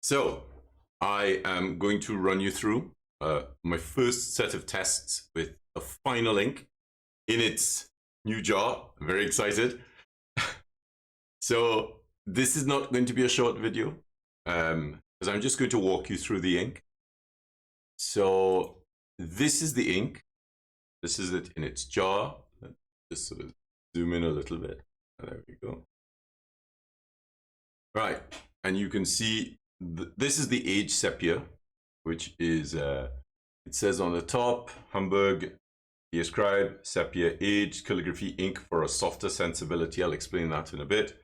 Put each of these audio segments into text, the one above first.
So I am going to run you through my first set of tests with a final ink in its new jar. I'm very excited. So this is not going to be a short video because I'm just going to walk you through the ink. So this is the ink. This is it in its jar. Just sort of zoom in a little bit. There we go. Right, and you can see this is the age Sepia, which is, it says on the top, Hamburg, PAScribe, Sepia, age, calligraphy, ink for a softer sensibility. I'll explain that in a bit.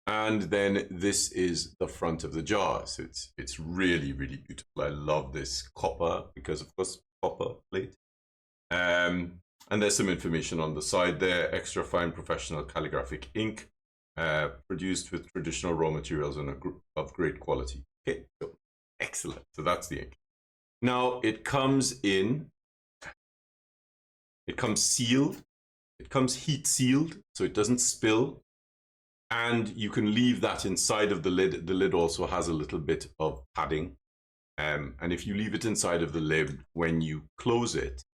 And then this is the front of the jar. So it's really, really beautiful. I love this copper because, of course, copper plate. And there's some information on the side there, extra fine professional calligraphic ink. Produced with traditional raw materials and of great quality. Okay, so excellent. So that's the ink. Now it comes sealed. It comes heat sealed, so it doesn't spill. And you can leave that inside of the lid. The lid also has a little bit of padding. And if you leave it inside of the lid, when you close it,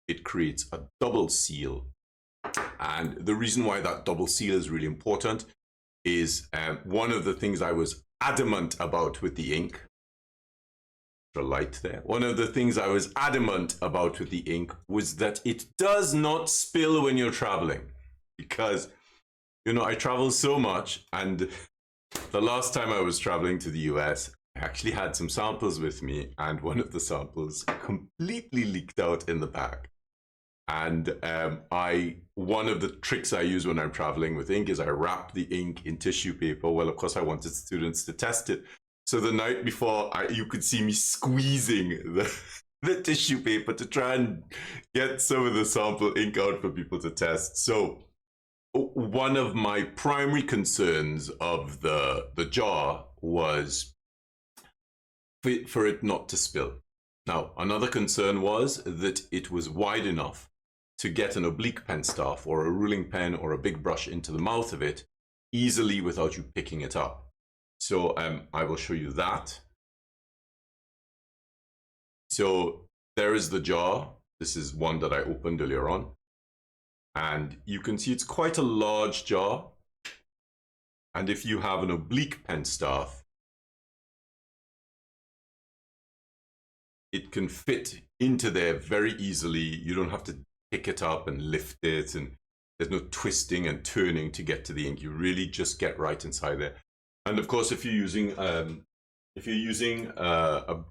it creates a double seal. And the reason why that double seal is really important is one of the things I was adamant about with the ink. The light there. One of the things I was adamant about with the ink was that it does not spill when you're traveling. Because, you know, I travel so much, and the last time I was traveling to the US, I actually had some samples with me, and one of the samples completely leaked out in the bag. And one of the tricks I use when I'm traveling with ink is I wrap the ink in tissue paper. Well, of course, I wanted students to test it. So the night before, you could see me squeezing the tissue paper to try and get some of the sample ink out for people to test. So one of my primary concerns of the jar was for it not to spill. Now, another concern was that it was wide enough to get an oblique pen staff or a ruling pen or a big brush into the mouth of it easily without you picking it up. So I will show you that. So there is the jar. This is one that I opened earlier on. And you can see it's quite a large jar. And if you have an oblique pen staff, it can fit into there very easily. You don't have to pick it up and lift it, and there's no twisting and turning to get to the ink. You really just get right inside there. And of course, if you're using a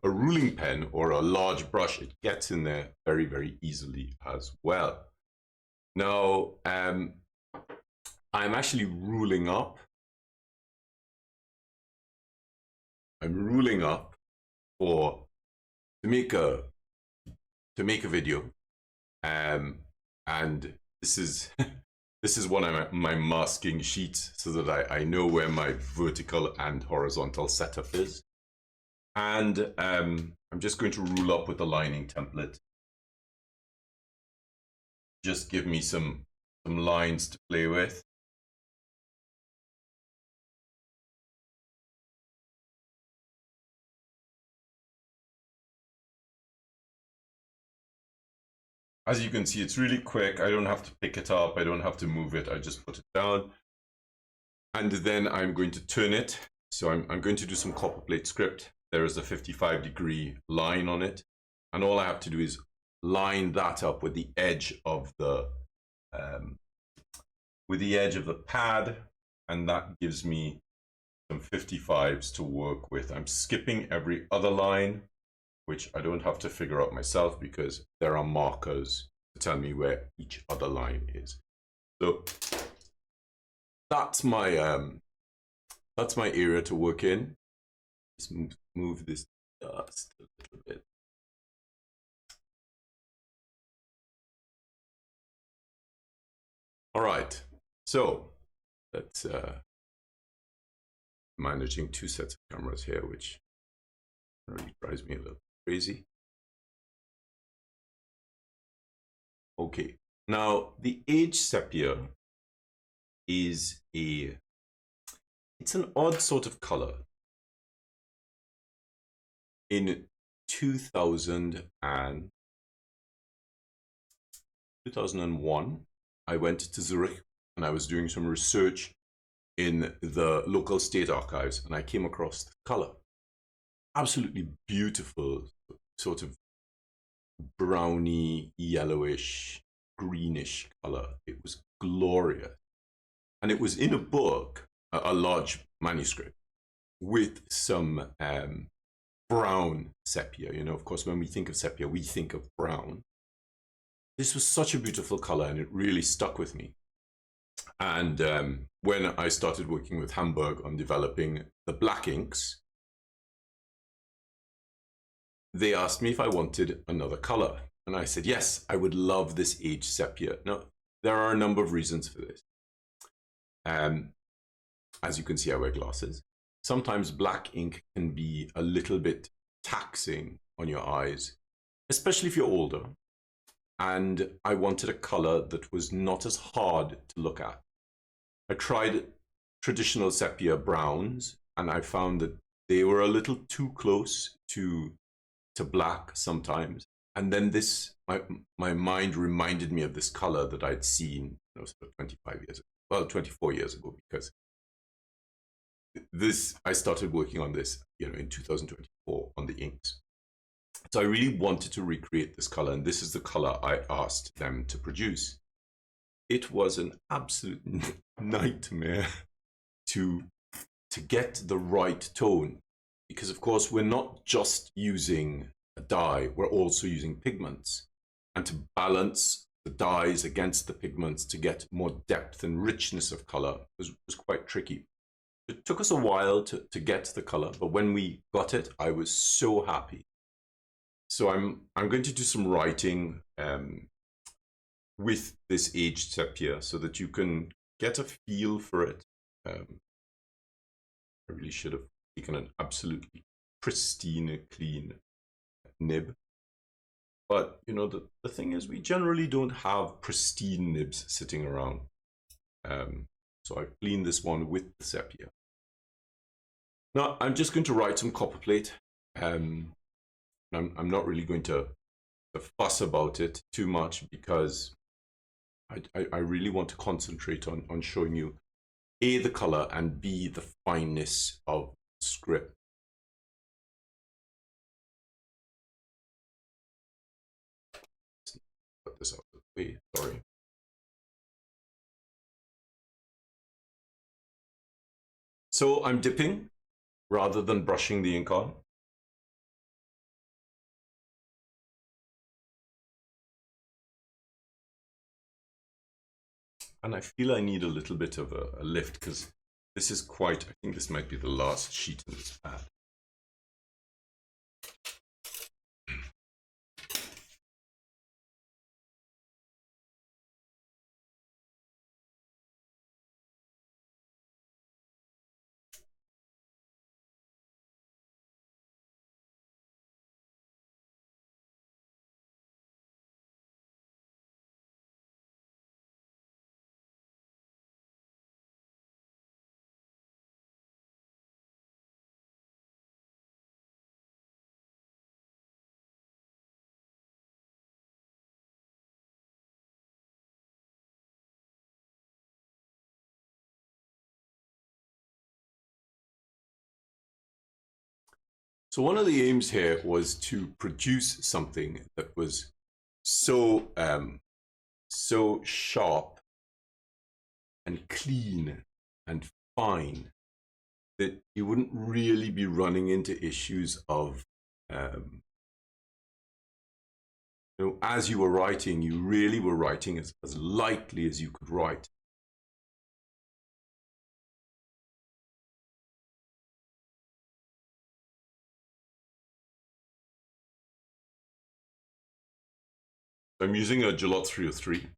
ruling pen or a large brush, it gets in there very, very easily as well. Now, I'm actually ruling up. I'm ruling up to make a video, and this is this is one of my masking sheets so that I know where my vertical and horizontal setup is. And I'm just going to rule up with the lining template. Just give me some lines to play with. As you can see, it's really quick. I don't have to pick it up. I don't have to move it. I just put it down. And then I'm going to turn it. So I'm going to do some copperplate script. There is a 55-degree line on it. And all I have to do is line that up with the edge of the pad. And that gives me some 55s to work with. I'm skipping every other line, which I don't have to figure out myself because there are markers to tell me where each other line is. So that's my area to work in. Just move this dust a little bit. All right, so that's managing two sets of cameras here, which really drives me a little crazy. Okay, now the age Sepia is it's an odd sort of color. in 2001, I went to Zurich and I was doing some research in the local state archives, and I came across the color. Absolutely beautiful, sort of browny, yellowish, greenish color. It was glorious. And it was in a book, a large manuscript, with some brown sepia. You know, of course, when we think of sepia, we think of brown. This was such a beautiful color, and it really stuck with me. And when I started working with Hamburg on developing the black inks, they asked me if I wanted another color. And I said, yes, I would love this aged sepia. Now, there are a number of reasons for this. As you can see, I wear glasses. Sometimes black ink can be a little bit taxing on your eyes, especially if you're older. And I wanted a color that was not as hard to look at. I tried traditional sepia browns, and I found that they were a little too close to black sometimes. And then my mind reminded me of this color that I'd seen, sort of 25 years ago, well, 24 years ago, because I started working on this, in 2024 on the inks. So I really wanted to recreate this color, and this is the color I asked them to produce. It was an absolute nightmare to get the right tone, because of course we're not just using a dye, we're also using pigments, and to balance the dyes against the pigments to get more depth and richness of color was quite tricky. It took us a while to get the color, but when we got it, I was so happy. So I'm going to do some writing with this aged sepia so that you can get a feel for it. I really should have taken an absolutely pristine, clean nib. But, the thing is, we generally don't have pristine nibs sitting around. So I've cleaned this one with the sepia. Now, I'm just going to write some copperplate. I'm not really going to fuss about it too much, because I really want to concentrate on showing you A, the color, and B, the fineness of the script. Put this out of the way, sorry. So I'm dipping rather than brushing the ink on. And I feel I need a little bit of a lift, because this is I think this might be the last sheet in this pad. So one of the aims here was to produce something that was so sharp and clean and fine that you wouldn't really be running into issues of, as you were writing, you really were writing as lightly as you could write. I'm using a Gillott 303.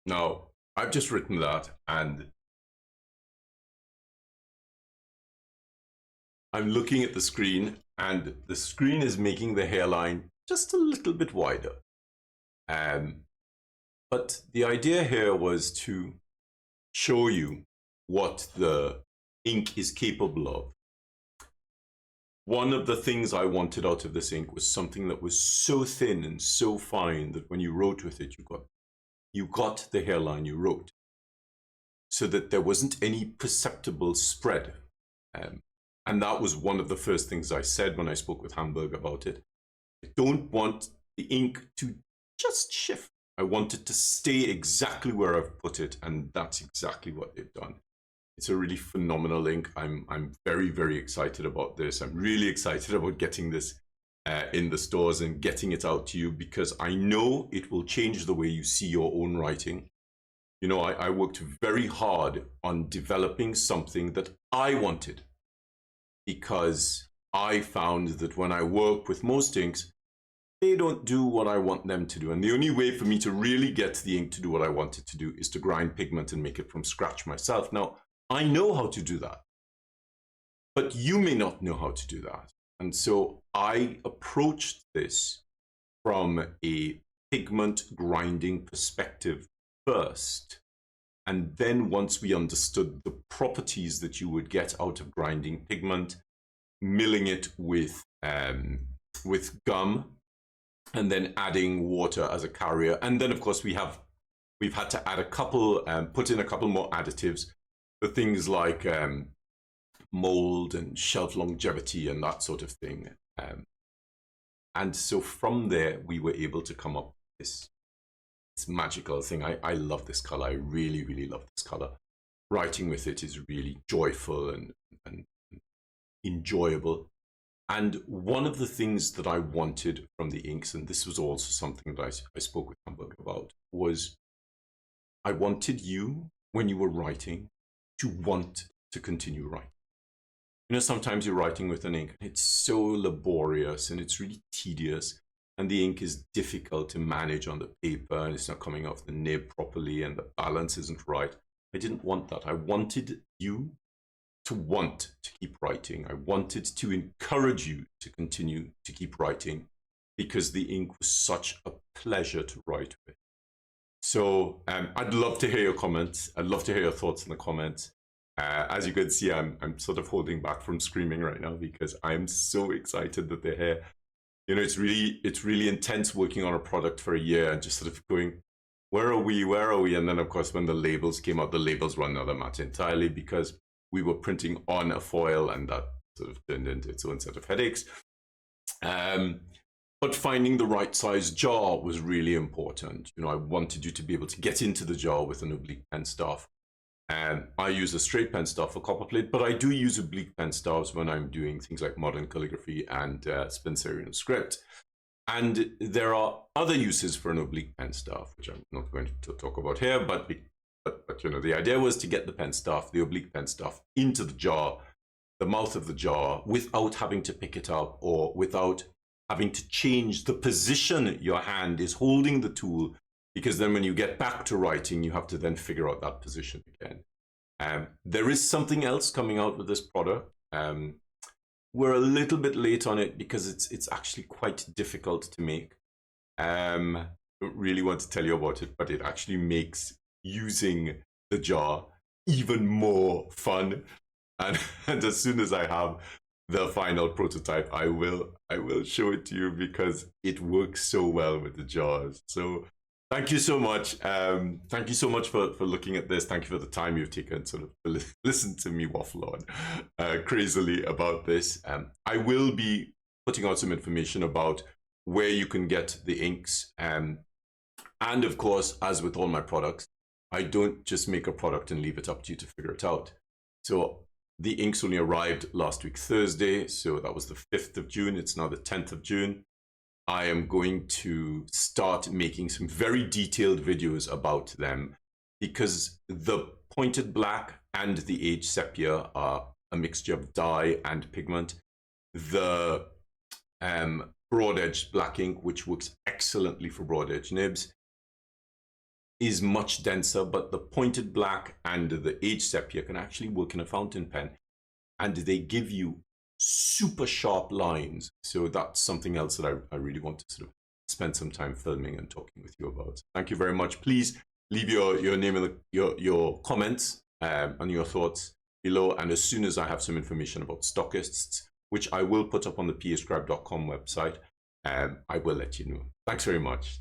Now, I've just written that, and I'm looking at the screen, and the screen is making the hairline just a little bit wider. But the idea here was to show you what the ink is capable of. One of the things I wanted out of this ink was something that was so thin and so fine that when you wrote with it, you got the hairline you wrote, so that there wasn't any perceptible spread. And that was one of the first things I said when I spoke with Hamburg about it. I don't want the ink to just shift. I want it to stay exactly where I've put it, and that's exactly what they've done. It's a really phenomenal ink. I'm very, very excited about this. I'm really excited about getting this in the stores and getting it out to you, because I know it will change the way you see your own writing. You know, I worked very hard on developing something that I wanted, because I found that when I work with most inks, they don't do what I want them to do. And the only way for me to really get the ink to do what I want it to do is to grind pigment and make it from scratch myself. Now, I know how to do that, but you may not know how to do that. And so I approached this from a pigment grinding perspective first. And then once we understood the properties that you would get out of grinding pigment, milling it with gum, and then adding water as a carrier. And then of course we've had to add a couple, put in a couple more additives for things like mold and shelf longevity and that sort of thing. And so from there, we were able to come up with this magical thing. I love this color. I really, really love this color. Writing with it is really joyful and enjoyable. And one of the things that I wanted from the inks, and this was also something that I spoke with Hamburg about, was I wanted you, when you were writing, to want to continue writing. You know, sometimes you're writing with an ink, and it's so laborious and it's really tedious, and the ink is difficult to manage on the paper, and it's not coming off the nib properly, and the balance isn't right. I didn't want that. I wanted you to want to keep writing. I wanted to encourage you to continue to keep writing, because the ink was such a pleasure to write with. So I'd love to hear your comments. I'd love to hear your thoughts in the comments. As you can see, I'm sort of holding back from screaming right now because I'm so excited that they're here. You know, it's really intense working on a product for a year and just sort of going, where are we? Where are we? And then of course, when the labels came out, the labels were another matter entirely, because we were printing on a foil, and that sort of turned into its own set of headaches. But finding the right size jar was really important. You know, I wanted you to be able to get into the jar with an oblique pen staff. I use a straight pen staff for copperplate, but I do use oblique pen staffs when I'm doing things like modern calligraphy and Spencerian script. And there are other uses for an oblique pen staff, which I'm not going to talk about here, but you know, the idea was to get the pen staff, the oblique pen staff, into the jar, the mouth of the jar, without having to pick it up or without having to change the position your hand is holding the tool, because then when you get back to writing, you have to then figure out that position again. There is something else coming out with this product. We're a little bit late on it because it's actually quite difficult to make. I don't really want to tell you about it, but it actually makes using the jar even more fun. And as soon as I have the final prototype, I will show it to you, because it works so well with the jars. So thank you so much. Thank you so much for looking at this. Thank you for the time you've taken sort of to listen to me waffle on crazily about this. I will be putting out some information about where you can get the inks. And of course, as with all my products, I don't just make a product and leave it up to you to figure it out. So the inks only arrived last week, Thursday. So that was the 5th of June. It's now the 10th of June. I am going to start making some very detailed videos about them, because the pointed black and the aged sepia are a mixture of dye and pigment. The broad edged black ink, which works excellently for broad edged nibs, is much denser, but the pointed black and the aged sepia can actually work in a fountain pen, and they give you super sharp lines. So that's something else that I really want to sort of spend some time filming and talking with you about. Thank you very much. Please leave your name and your comments and your thoughts below. And as soon as I have some information about stockists, which I will put up on the PAScribe.com website, I will let you know. Thanks very much.